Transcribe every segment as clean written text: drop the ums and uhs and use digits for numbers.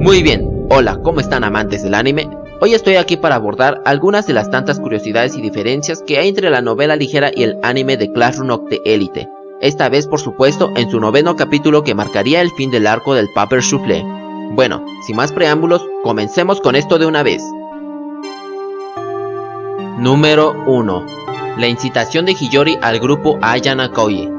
Muy bien, hola, ¿cómo están amantes del anime? Hoy estoy aquí para abordar algunas de las tantas curiosidades y diferencias que hay entre la novela ligera y el anime de Classroom of the Elite. Esta vez, por supuesto, en su noveno capítulo que marcaría el fin del arco del Paper Soufflé. Bueno, sin más preámbulos, comencemos con esto de una vez. Número 1. La incitación de Hiyori al grupo Ayana Koye.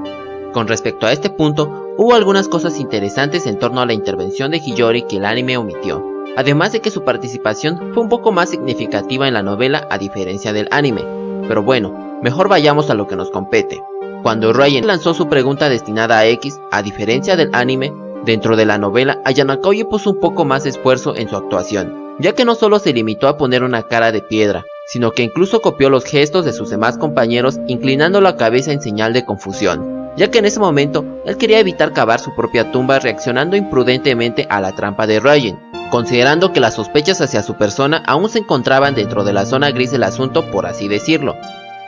Con respecto a este punto, hubo algunas cosas interesantes en torno a la intervención de Hiyori que el anime omitió, además de que su participación fue un poco más significativa en la novela a diferencia del anime. Pero bueno, mejor vayamos a lo que nos compete. Cuando Ryan lanzó su pregunta destinada a X, a diferencia del anime, dentro de la novela, Ayana Koye puso un poco más de esfuerzo en su actuación, ya que no solo se limitó a poner una cara de piedra, sino que incluso copió los gestos de sus demás compañeros inclinando la cabeza en señal de confusión, ya que en ese momento él quería evitar cavar su propia tumba reaccionando imprudentemente a la trampa de Ryan, considerando que las sospechas hacia su persona aún se encontraban dentro de la zona gris del asunto, por así decirlo.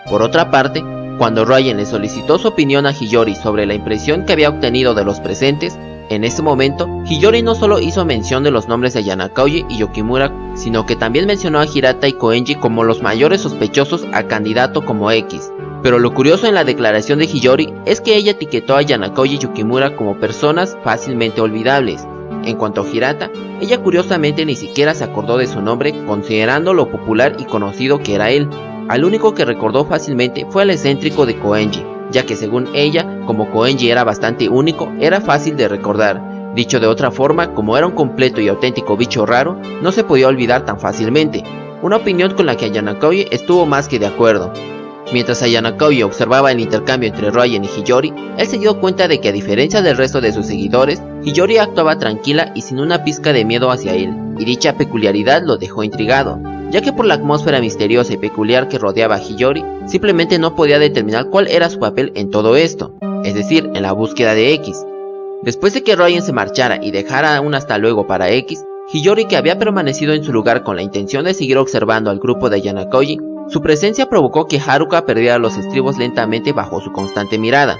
Por otra parte, cuando Ryan le solicitó su opinión a Hiyori sobre la impresión que había obtenido de los presentes, en ese momento, Hiyori no solo hizo mención de los nombres de Ayana Koye y Yukimura, sino que también mencionó a Hirata y Koenji como los mayores sospechosos a candidato como X. Pero lo curioso en la declaración de Hiyori es que ella etiquetó a Ayana Koye y Yukimura como personas fácilmente olvidables. En cuanto a Hirata, ella curiosamente ni siquiera se acordó de su nombre, considerando lo popular y conocido que era él. Al único que recordó fácilmente fue al excéntrico de Koenji, ya que según ella, como Koenji era bastante único, era fácil de recordar. Dicho de otra forma, como era un completo y auténtico bicho raro, no se podía olvidar tan fácilmente, una opinión con la que Ayana Koye estuvo más que de acuerdo. Mientras Ayana Koye observaba el intercambio entre Ryan y Hiyori, él se dio cuenta de que a diferencia del resto de sus seguidores, Hiyori actuaba tranquila y sin una pizca de miedo hacia él, y dicha peculiaridad lo dejó intrigado, ya que por la atmósfera misteriosa y peculiar que rodeaba a Hiyori, simplemente no podía determinar cuál era su papel en todo esto, es decir, en la búsqueda de X. Después de que Ryan se marchara y dejara un hasta luego para X, Hiyori, que había permanecido en su lugar con la intención de seguir observando al grupo de Ayana Koye, su presencia provocó que Haruka perdiera los estribos lentamente bajo su constante mirada.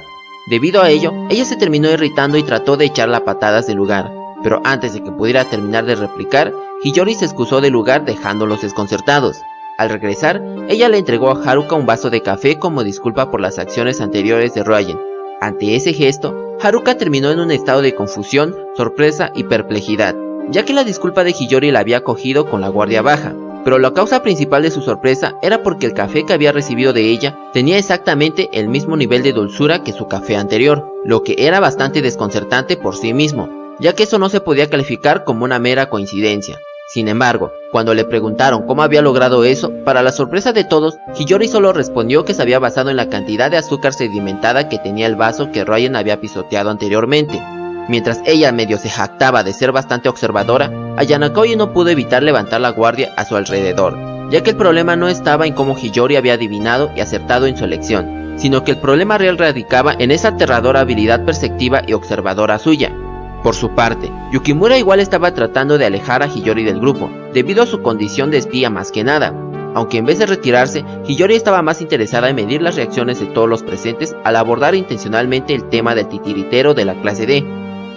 Debido a ello, ella se terminó irritando y trató de echarla a patadas del lugar, pero antes de que pudiera terminar de replicar, Hiyori se excusó del lugar dejándolos desconcertados. Al regresar, ella le entregó a Haruka un vaso de café como disculpa por las acciones anteriores de Ryan. Ante ese gesto, Haruka terminó en un estado de confusión, sorpresa y perplejidad, ya que la disculpa de Hiyori la había cogido con la guardia baja. Pero la causa principal de su sorpresa era porque el café que había recibido de ella tenía exactamente el mismo nivel de dulzura que su café anterior, lo que era bastante desconcertante por sí mismo, ya que eso no se podía calificar como una mera coincidencia. Sin embargo, cuando le preguntaron cómo había logrado eso, para la sorpresa de todos, Hiyori solo respondió que se había basado en la cantidad de azúcar sedimentada que tenía el vaso que Ryan había pisoteado anteriormente. Mientras ella medio se jactaba de ser bastante observadora, Ayana Koye no pudo evitar levantar la guardia a su alrededor, ya que el problema no estaba en cómo Hiyori había adivinado y acertado en su elección, sino que el problema real radicaba en esa aterradora habilidad perceptiva y observadora suya. Por su parte, Yukimura igual estaba tratando de alejar a Hiyori del grupo, debido a su condición de espía más que nada, aunque en vez de retirarse, Hiyori estaba más interesada en medir las reacciones de todos los presentes al abordar intencionalmente el tema del titiritero de la clase D.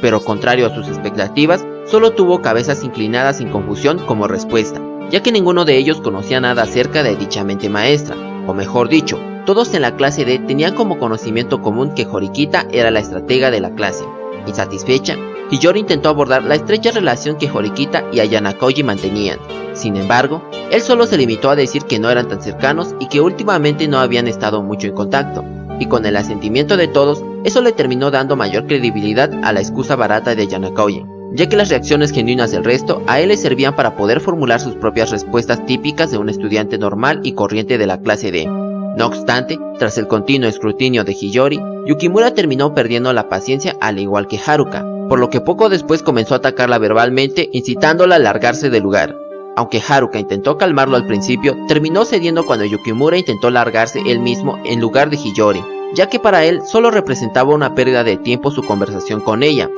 Pero contrario a sus expectativas, solo tuvo cabezas inclinadas sin confusión como respuesta, ya que ninguno de ellos conocía nada acerca de dicha mente maestra, o mejor dicho, todos en la clase D tenían como conocimiento común que Horikita era la estratega de la clase. Insatisfecha, Hiyori intentó abordar la estrecha relación que Horikita y Ayana Koye mantenían. Sin embargo, él solo se limitó a decir que no eran tan cercanos y que últimamente no habían estado mucho en contacto. Y con el asentimiento de todos, eso le terminó dando mayor credibilidad a la excusa barata de Ayana Koye, ya que las reacciones genuinas del resto a él le servían para poder formular sus propias respuestas típicas de un estudiante normal y corriente de la clase D. No obstante, tras el continuo escrutinio de Hiyori, Yukimura terminó perdiendo la paciencia al igual que Haruka, por lo que poco después comenzó a atacarla verbalmente, incitándola a largarse del lugar. Aunque Haruka intentó calmarlo al principio, terminó cediendo cuando Yukimura intentó largarse él mismo en lugar de Hiyori, ya que para él solo representaba una pérdida de tiempo su conversación con ella.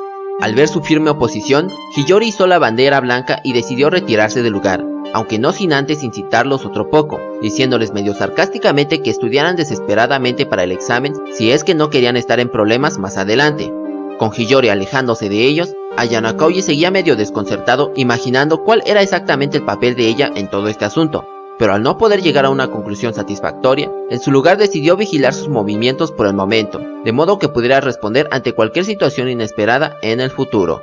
Al ver su firme oposición, Hiyori hizo la bandera blanca y decidió retirarse del lugar, aunque no sin antes incitarlos otro poco, diciéndoles medio sarcásticamente que estudiaran desesperadamente para el examen si es que no querían estar en problemas más adelante. Con Hiyori alejándose de ellos, Ayano Aoki seguía medio desconcertado imaginando cuál era exactamente el papel de ella en todo este asunto, pero al no poder llegar a una conclusión satisfactoria, en su lugar decidió vigilar sus movimientos por el momento, de modo que pudiera responder ante cualquier situación inesperada en el futuro.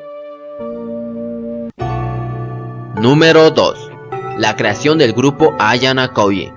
Número 2. La creación del grupo Ayano Aoki.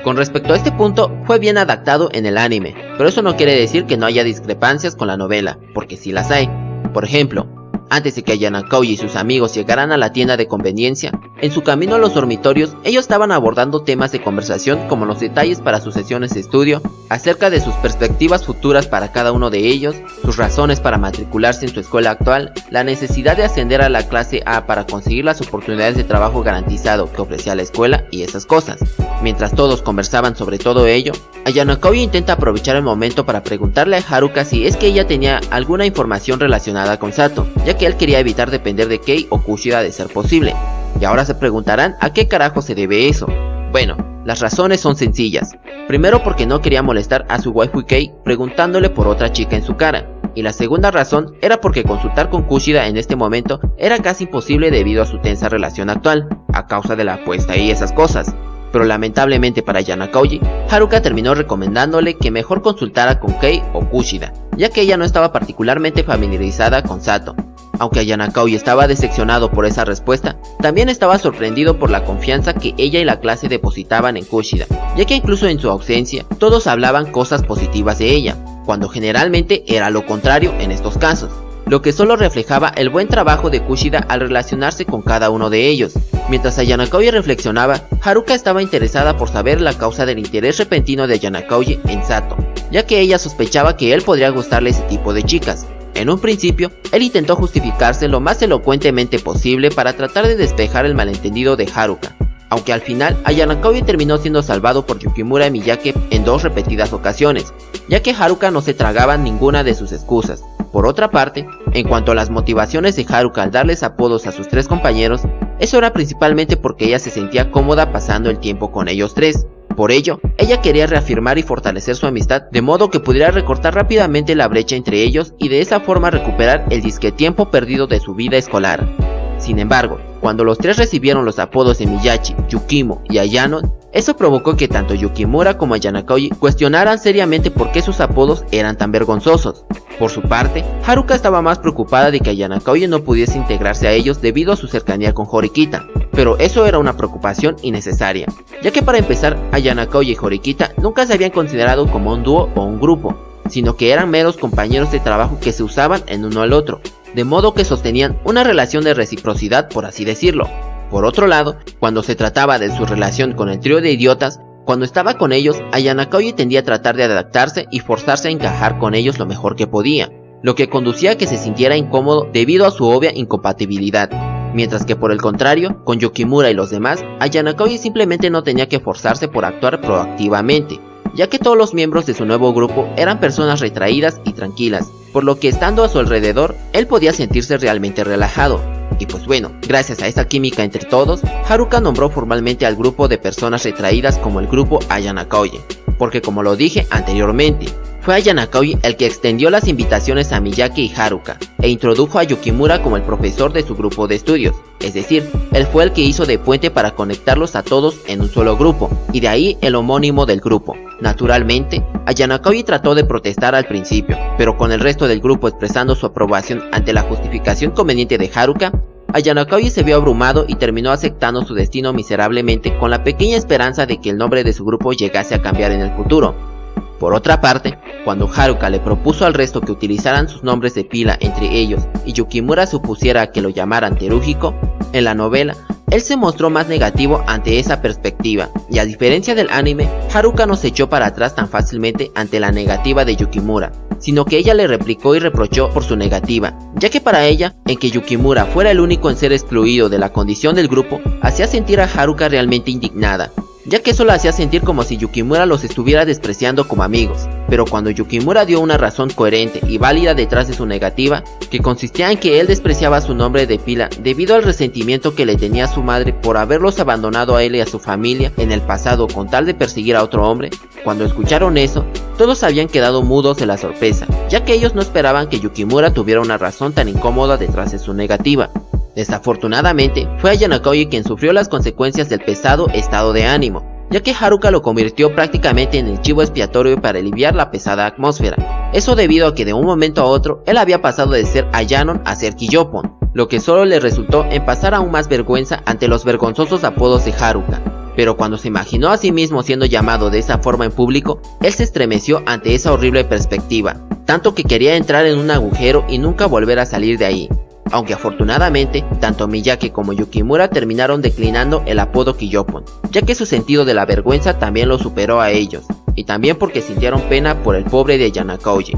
Con respecto a este punto, fue bien adaptado en el anime, pero eso no quiere decir que no haya discrepancias con la novela, porque sí las hay. Por ejemplo, antes de que Ayano Aoki y sus amigos llegaran a la tienda de conveniencia, en su camino a los dormitorios, ellos estaban abordando temas de conversación como los detalles para sus sesiones de estudio, acerca de sus perspectivas futuras para cada uno de ellos, sus razones para matricularse en su escuela actual, la necesidad de ascender a la clase A para conseguir las oportunidades de trabajo garantizado que ofrecía la escuela y esas cosas. Mientras todos conversaban sobre todo ello, Ayano Aoki intenta aprovechar el momento para preguntarle a Haruka si es que ella tenía alguna información relacionada con Sato, ya que él quería evitar depender de Kei o Kushida de ser posible. Y ahora se preguntarán a qué carajo se debe eso. Bueno, las razones son sencillas. Primero porque no quería molestar a su waifu Kei preguntándole por otra chica en su cara. Y la segunda razón era porque consultar con Kushida en este momento era casi imposible debido a su tensa relación actual, a causa de la apuesta y esas cosas. Pero lamentablemente para Ayano Aoki, Haruka terminó recomendándole que mejor consultara con Kei o Kushida, ya que ella no estaba particularmente familiarizada con Sato. Aunque Ayano Aoki estaba decepcionado por esa respuesta, también estaba sorprendido por la confianza que ella y la clase depositaban en Kushida, ya que incluso en su ausencia, todos hablaban cosas positivas de ella, cuando generalmente era lo contrario en estos casos, lo que solo reflejaba el buen trabajo de Kushida al relacionarse con cada uno de ellos. Mientras Ayano Aoki reflexionaba, Haruka estaba interesada por saber la causa del interés repentino de Ayano Aoki en Sato, ya que ella sospechaba que él podría gustarle ese tipo de chicas. En un principio, él intentó justificarse lo más elocuentemente posible para tratar de despejar el malentendido de Haruka, aunque al final Ayano Aoki terminó siendo salvado por Yukimura y Miyake en 2 repetidas ocasiones, ya que Haruka no se tragaba ninguna de sus excusas. Por otra parte, en cuanto a las motivaciones de Haruka al darles apodos a sus 3 compañeros, eso era principalmente porque ella se sentía cómoda pasando el tiempo con ellos 3. Por ello, ella quería reafirmar y fortalecer su amistad de modo que pudiera recortar rápidamente la brecha entre ellos y de esa forma recuperar el disque tiempo perdido de su vida escolar. Sin embargo, cuando los 3 recibieron los apodos de Miyachi, Yukimo y Ayano, eso provocó que tanto Yukimura como Ayano Aoki cuestionaran seriamente por qué sus apodos eran tan vergonzosos. Por su parte, Haruka estaba más preocupada de que Ayano Aoki no pudiese integrarse a ellos debido a su cercanía con Horikita, pero eso era una preocupación innecesaria, ya que para empezar, Ayano Aoki y Horikita nunca se habían considerado como un dúo o un grupo, sino que eran meros compañeros de trabajo que se usaban en uno al otro, de modo que sostenían una relación de reciprocidad, por así decirlo. Por otro lado, cuando se trataba de su relación con el trío de idiotas, cuando estaba con ellos, Ayano Aoki tendía a tratar de adaptarse y forzarse a encajar con ellos lo mejor que podía, lo que conducía a que se sintiera incómodo debido a su obvia incompatibilidad. Mientras que por el contrario, con Yukimura y los demás, Ayano Aoki simplemente no tenía que forzarse por actuar proactivamente, ya que todos los miembros de su nuevo grupo eran personas retraídas y tranquilas, por lo que estando a su alrededor, él podía sentirse realmente relajado. Y pues bueno, gracias a esta química entre todos, Haruka nombró formalmente al grupo de personas retraídas como el grupo Ayano Aoki, porque como lo dije anteriormente, fue Ayano Aoki el que extendió las invitaciones a Miyake y Haruka, e introdujo a Yukimura como el profesor de su grupo de estudios, es decir, él fue el que hizo de puente para conectarlos a todos en un solo grupo, y de ahí el homónimo del grupo. Naturalmente, Ayano Aoki trató de protestar al principio, pero con el resto del grupo expresando su aprobación ante la justificación conveniente de Haruka, Ayano Aoki se vio abrumado y terminó aceptando su destino miserablemente con la pequeña esperanza de que el nombre de su grupo llegase a cambiar en el futuro. Por otra parte, cuando Haruka le propuso al resto que utilizaran sus nombres de pila entre ellos y Yukimura supusiera que lo llamaran Terúgico, en la novela, él se mostró más negativo ante esa perspectiva, y a diferencia del anime, Haruka no se echó para atrás tan fácilmente ante la negativa de Yukimura, sino que ella le replicó y reprochó por su negativa, ya que para ella, en que Yukimura fuera el único en ser excluido de la condición del grupo, hacía sentir a Haruka realmente indignada. ya que eso lo hacía sentir como si Yukimura los estuviera despreciando como amigos. Pero cuando Yukimura dio una razón coherente y válida detrás de su negativa, que consistía en que él despreciaba su nombre de pila debido al resentimiento que le tenía a su madre por haberlos abandonado a él y a su familia en el pasado con tal de perseguir a otro hombre, cuando escucharon eso, todos habían quedado mudos de la sorpresa, ya que ellos no esperaban que Yukimura tuviera una razón tan incómoda detrás de su negativa. Desafortunadamente, fue Ayano Aoki quien sufrió las consecuencias del pesado estado de ánimo, ya que Haruka lo convirtió prácticamente en el chivo expiatorio para aliviar la pesada atmósfera. Eso debido a que de un momento a otro, él había pasado de ser Ayanon a ser Kiyopon, lo que solo le resultó en pasar aún más vergüenza ante los vergonzosos apodos de Haruka. Pero cuando se imaginó a sí mismo siendo llamado de esa forma en público, él se estremeció ante esa horrible perspectiva, tanto que quería entrar en un agujero y nunca volver a salir de ahí. Aunque afortunadamente, tanto Miyake como Yukimura terminaron declinando el apodo Kiyopon, ya que su sentido de la vergüenza también lo superó a ellos, y también porque sintieron pena por el pobre de Ayano Aoki.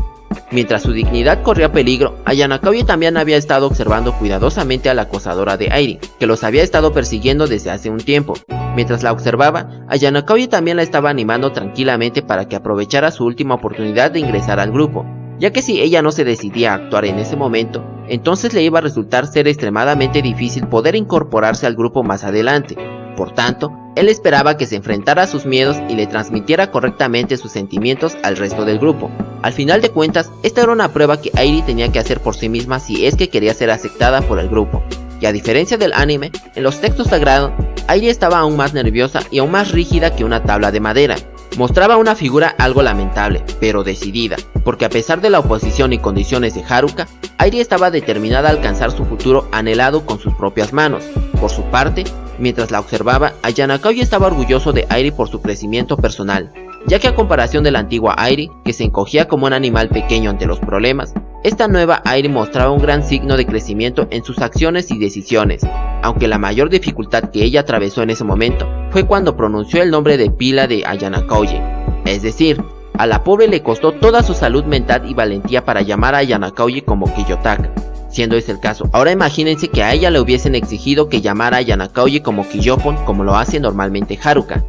Mientras su dignidad corría peligro, Ayano Aoki también había estado observando cuidadosamente a la acosadora de Airi, que los había estado persiguiendo desde hace un tiempo. Mientras la observaba, Ayano Aoki también la estaba animando tranquilamente para que aprovechara su última oportunidad de ingresar al grupo, ya que si ella no se decidía a actuar en ese momento, entonces le iba a resultar ser extremadamente difícil poder incorporarse al grupo más adelante. Por tanto, él esperaba que se enfrentara a sus miedos y le transmitiera correctamente sus sentimientos al resto del grupo. Al final de cuentas, esta era una prueba que Airi tenía que hacer por sí misma si es que quería ser aceptada por el grupo. Y a diferencia del anime, en los textos sagrados, Airi estaba aún más nerviosa y aún más rígida que una tabla de madera. Mostraba una figura algo lamentable, pero decidida, porque a pesar de la oposición y condiciones de Haruka, Airi estaba determinada a alcanzar su futuro anhelado con sus propias manos. Por su parte, mientras la observaba, Ayano Aoki estaba orgulloso de Airi por su crecimiento personal, ya que a comparación de la antigua Airi, que se encogía como un animal pequeño ante los problemas, esta nueva Airi mostraba un gran signo de crecimiento en sus acciones y decisiones, aunque la mayor dificultad que ella atravesó en ese momento fue cuando pronunció el nombre de pila de Ayano Aoki. Es decir, a la pobre le costó toda su salud mental y valentía para llamar a Ayano Aoki como Kiyotaka. Siendo ese el caso, ahora imagínense que a ella le hubiesen exigido que llamara a Ayano Aoki como Kiyopon como lo hace normalmente Haruka.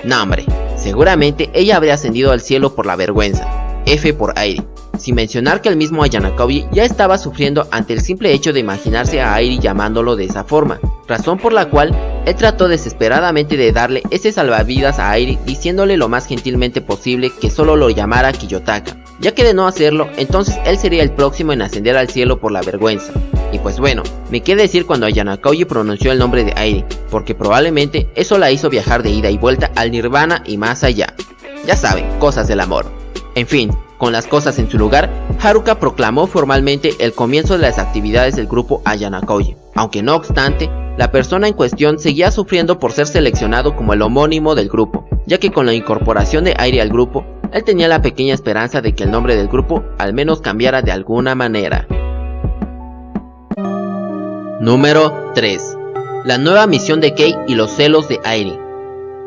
No hombre, seguramente ella habría ascendido al cielo por la vergüenza. F por Airi. Sin mencionar que el mismo Ayano Aoki ya estaba sufriendo ante el simple hecho de imaginarse a Airi llamándolo de esa forma, razón por la cual él trató desesperadamente de darle ese salvavidas a Airi diciéndole lo más gentilmente posible que solo lo llamara Kiyotaka, ya que de no hacerlo, entonces él sería el próximo en ascender al cielo por la vergüenza. Y pues bueno, me queda decir cuando Ayano Aoki pronunció el nombre de Airi, porque probablemente eso la hizo viajar de ida y vuelta al nirvana y más allá. Ya saben, cosas del amor. En fin, con las cosas en su lugar, Haruka proclamó formalmente el comienzo de las actividades del grupo Ayano Aoki, aunque no obstante, la persona en cuestión seguía sufriendo por ser seleccionado como el homónimo del grupo, ya que con la incorporación de Airi al grupo, él tenía la pequeña esperanza de que el nombre del grupo al menos cambiara de alguna manera. Número 3. La nueva misión de Kei y los celos de Airi.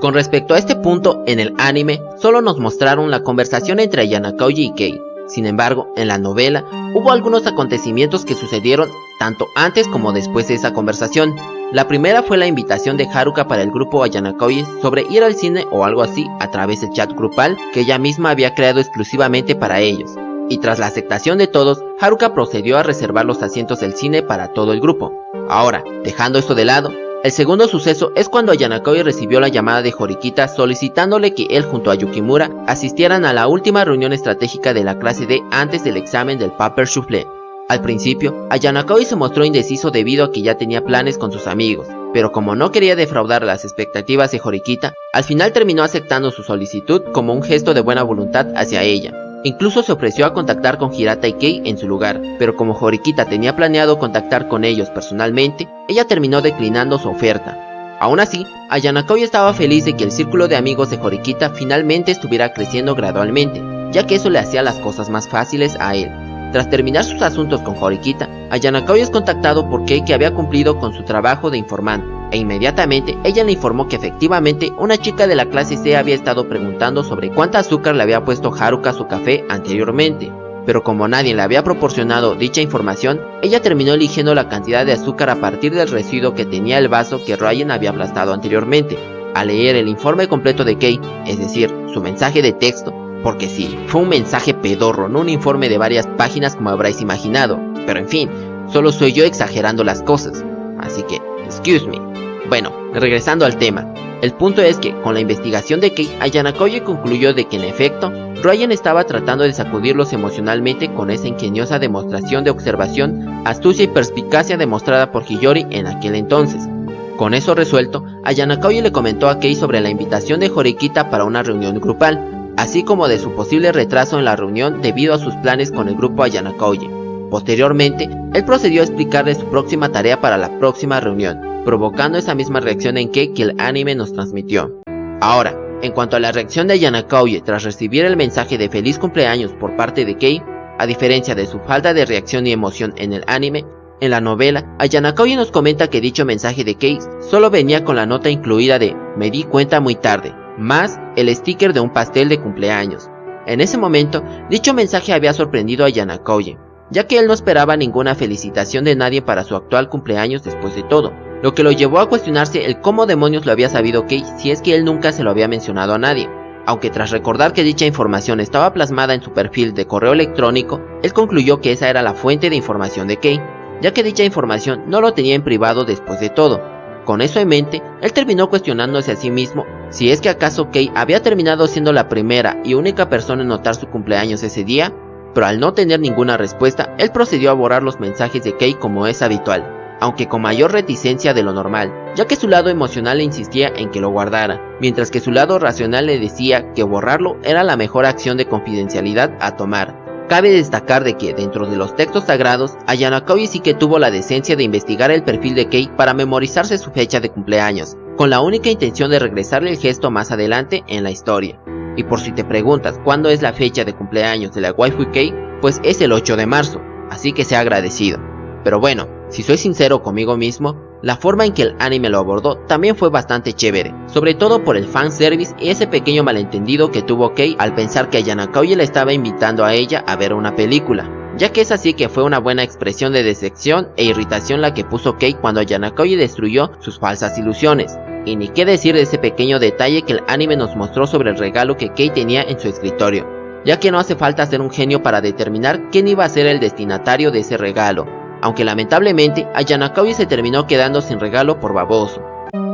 Con respecto a este punto, en el anime, solo nos mostraron la conversación entre Ayano Aoki y Kei. Sin embargo, en la novela, hubo algunos acontecimientos que sucedieron tanto antes como después de esa conversación. La primera fue la invitación de Haruka para el grupo Ayano Aoki sobre ir al cine o algo así a través del chat grupal que ella misma había creado exclusivamente para ellos. Y tras la aceptación de todos, Haruka procedió a reservar los asientos del cine para todo el grupo. Ahora, dejando esto de lado, el segundo suceso es cuando Ayano Aoki recibió la llamada de Horikita solicitándole que él junto a Yukimura asistieran a la última reunión estratégica de la clase D antes del examen del Paper Shuffle. Al principio, Ayano Aoki se mostró indeciso debido a que ya tenía planes con sus amigos, pero como no quería defraudar las expectativas de Horikita, al final terminó aceptando su solicitud como un gesto de buena voluntad hacia ella. Incluso se ofreció a contactar con Hirata y Kei en su lugar, pero como Horikita tenía planeado contactar con ellos personalmente, ella terminó declinando su oferta. Aún así, Ayano Aoki estaba feliz de que el círculo de amigos de Horikita finalmente estuviera creciendo gradualmente, ya que eso le hacía las cosas más fáciles a él. Tras terminar sus asuntos con Horikita, Ayano Aoki es contactado por Kei que había cumplido con su trabajo de informante, e inmediatamente ella le informó que efectivamente una chica de la clase C había estado preguntando sobre cuánta azúcar le había puesto Haruka a su café anteriormente, pero como nadie le había proporcionado dicha información, ella terminó eligiendo la cantidad de azúcar a partir del residuo que tenía el vaso que Ryan había aplastado anteriormente. Al leer el informe completo de Kei, es decir, su mensaje de texto, porque sí, fue un mensaje pedorro, no un informe de varias páginas como habréis imaginado, pero en fin, solo soy yo exagerando las cosas, así que, excuse me. Bueno, regresando al tema, el punto es que, con la investigación de Kei, Ayana Koye concluyó de que en efecto, Ryan estaba tratando de sacudirlos emocionalmente con esa ingeniosa demostración de observación, astucia y perspicacia demostrada por Hiyori en aquel entonces. Con eso resuelto, Ayana Koye le comentó a Kei sobre la invitación de Horikita para una reunión grupal, así como de su posible retraso en la reunión debido a sus planes con el grupo Ayana Koye. Posteriormente, él procedió a explicarle su próxima tarea para la próxima reunión, provocando esa misma reacción en Kei que el anime nos transmitió. Ahora, en cuanto a la reacción de Ayana Koye tras recibir el mensaje de feliz cumpleaños por parte de Kei, a diferencia de su falta de reacción y emoción en el anime, en la novela, Ayana Koye nos comenta que dicho mensaje de Kei solo venía con la nota incluida de "me di cuenta muy tarde", más el sticker de un pastel de cumpleaños. En ese momento, dicho mensaje había sorprendido a Ayana Koye, ya que él no esperaba ninguna felicitación de nadie para su actual cumpleaños después de todo, lo que lo llevó a cuestionarse el cómo demonios lo había sabido Kei si es que él nunca se lo había mencionado a nadie. Aunque tras recordar que dicha información estaba plasmada en su perfil de correo electrónico, él concluyó que esa era la fuente de información de Kei, ya que dicha información no lo tenía en privado después de todo. Con eso en mente, él terminó cuestionándose a sí mismo si es que acaso Kei había terminado siendo la primera y única persona en notar su cumpleaños ese día, pero al no tener ninguna respuesta, él procedió a borrar los mensajes de Kei como es habitual, aunque con mayor reticencia de lo normal, ya que su lado emocional le insistía en que lo guardara, mientras que su lado racional le decía que borrarlo era la mejor acción de confidencialidad a tomar. Cabe destacar de que, dentro de los textos sagrados, Ayana Koye sí que tuvo la decencia de investigar el perfil de Kei para memorizarse su fecha de cumpleaños, con la única intención de regresarle el gesto más adelante en la historia. Y por si te preguntas cuándo es la fecha de cumpleaños de la waifu Kei, pues es el 8 de marzo, así que sea agradecido. Pero bueno, si soy sincero conmigo mismo, la forma en que el anime lo abordó también fue bastante chévere, sobre todo por el fanservice y ese pequeño malentendido que tuvo Kei al pensar que Ayana Koye le estaba invitando a ella a ver una película, ya que es así que fue una buena expresión de decepción e irritación la que puso Kei cuando Ayana Koye destruyó sus falsas ilusiones. Y ni qué decir de ese pequeño detalle que el anime nos mostró sobre el regalo que Kei tenía en su escritorio, ya que no hace falta ser un genio para determinar quién iba a ser el destinatario de ese regalo, aunque lamentablemente Ayana Koye se terminó quedando sin regalo por baboso.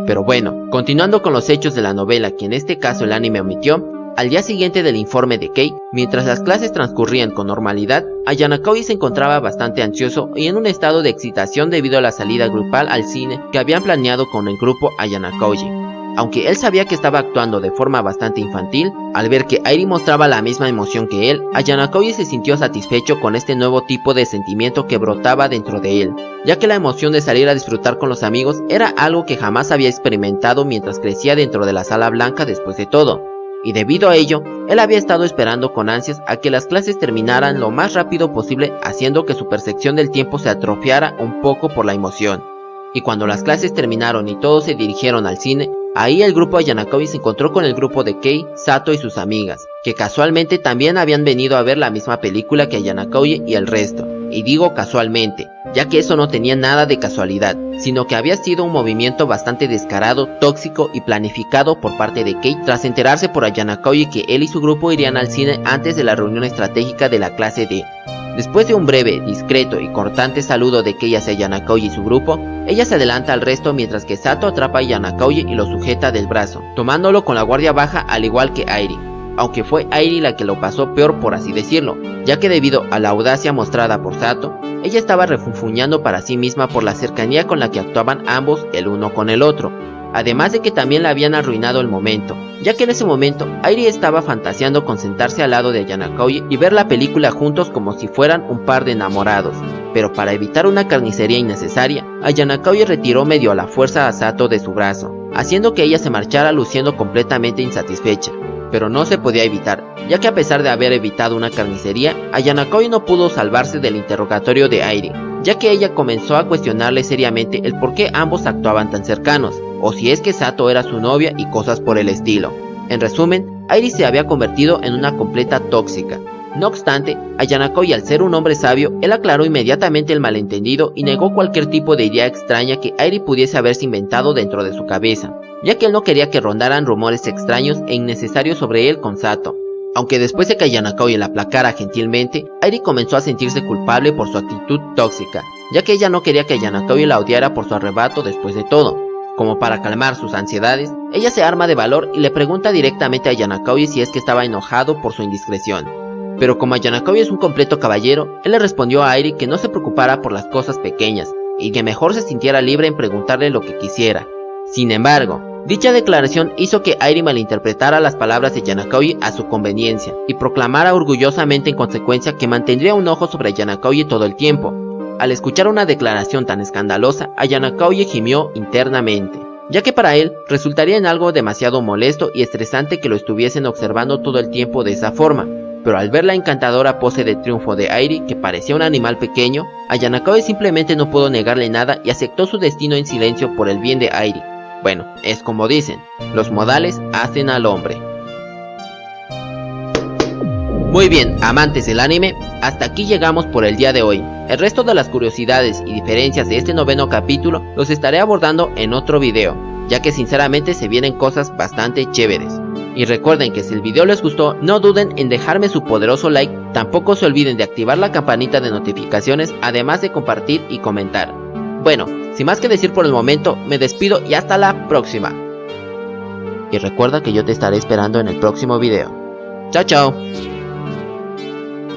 Pero bueno, continuando con los hechos de la novela que en este caso el anime omitió, al día siguiente del informe de Kei, mientras las clases transcurrían con normalidad, Ayana Koye se encontraba bastante ansioso y en un estado de excitación debido a la salida grupal al cine que habían planeado con el grupo Ayana Koye. Aunque él sabía que estaba actuando de forma bastante infantil, al ver que Airi mostraba la misma emoción que él, Ayana Koye se sintió satisfecho con este nuevo tipo de sentimiento que brotaba dentro de él, ya que la emoción de salir a disfrutar con los amigos era algo que jamás había experimentado mientras crecía dentro de la sala blanca después de todo. Y debido a ello, él había estado esperando con ansias a que las clases terminaran lo más rápido posible, haciendo que su percepción del tiempo se atrofiara un poco por la emoción. Y cuando las clases terminaron y todos se dirigieron al cine, ahí el grupo Ayana Koye se encontró con el grupo de Kei, Sato y sus amigas, que casualmente también habían venido a ver la misma película que Ayana Koye y el resto. Y digo casualmente, ya que eso no tenía nada de casualidad, sino que había sido un movimiento bastante descarado, tóxico y planificado por parte de Kei tras enterarse por Ayana Koye que él y su grupo irían al cine antes de la reunión estratégica de la clase D. Después de un breve, discreto y cortante saludo de Kei hacia Ayana Koye y su grupo, ella se adelanta al resto mientras que Sato atrapa a Ayana Koye y lo sujeta del brazo, tomándolo con la guardia baja al igual que Airi, aunque fue Airi la que lo pasó peor por así decirlo, ya que debido a la audacia mostrada por Sato, ella estaba refunfuñando para sí misma por la cercanía con la que actuaban ambos el uno con el otro, además de que también le habían arruinado el momento, ya que en ese momento Airi estaba fantaseando con sentarse al lado de Ayana Koye y ver la película juntos como si fueran un par de enamorados, pero para evitar una carnicería innecesaria, Ayana Koye retiró medio a la fuerza a Sato de su brazo, haciendo que ella se marchara luciendo completamente insatisfecha. Pero no se podía evitar, ya que a pesar de haber evitado una carnicería, Ayana Koye no pudo salvarse del interrogatorio de Airi, ya que ella comenzó a cuestionarle seriamente el por qué ambos actuaban tan cercanos, o si es que Sato era su novia y cosas por el estilo. En resumen, Airi se había convertido en una completa tóxica, No obstante, a Yanakoi, al ser un hombre sabio, él aclaró inmediatamente el malentendido y negó cualquier tipo de idea extraña que Airi pudiese haberse inventado dentro de su cabeza, ya que él no quería que rondaran rumores extraños e innecesarios sobre él con Sato. Aunque después de que Yanakoi la aplacara gentilmente, Airi comenzó a sentirse culpable por su actitud tóxica, ya que ella no quería que Yanakoi la odiara por su arrebato después de todo. Como para calmar sus ansiedades, ella se arma de valor y le pregunta directamente a Yanakoi si es que estaba enojado por su indiscreción. Pero como Yanakoi es un completo caballero, él le respondió a Airi que no se preocupara por las cosas pequeñas y que mejor se sintiera libre en preguntarle lo que quisiera. Sin embargo, dicha declaración hizo que Airi malinterpretara las palabras de Yanakoi a su conveniencia y proclamara orgullosamente en consecuencia que mantendría un ojo sobre Yanakoi todo el tiempo. Al escuchar una declaración tan escandalosa, Yanakoi gimió internamente, ya que para él resultaría en algo demasiado molesto y estresante que lo estuviesen observando todo el tiempo de esa forma. Pero al ver la encantadora pose de triunfo de Airi, que parecía un animal pequeño, Yanakoi simplemente no pudo negarle nada y aceptó su destino en silencio por el bien de Airi. Bueno, es como dicen, los modales hacen al hombre. Muy bien, amantes del anime, hasta aquí llegamos por el día de hoy. El resto de las curiosidades y diferencias de este noveno capítulo los estaré abordando en otro video, ya que sinceramente se vienen cosas bastante chéveres. Y recuerden que si el video les gustó, no duden en dejarme su poderoso like, tampoco se olviden de activar la campanita de notificaciones, además de compartir y comentar. Bueno, sin más que decir por el momento, me despido y hasta la próxima. Y recuerda que yo te estaré esperando en el próximo video. Chao, chao.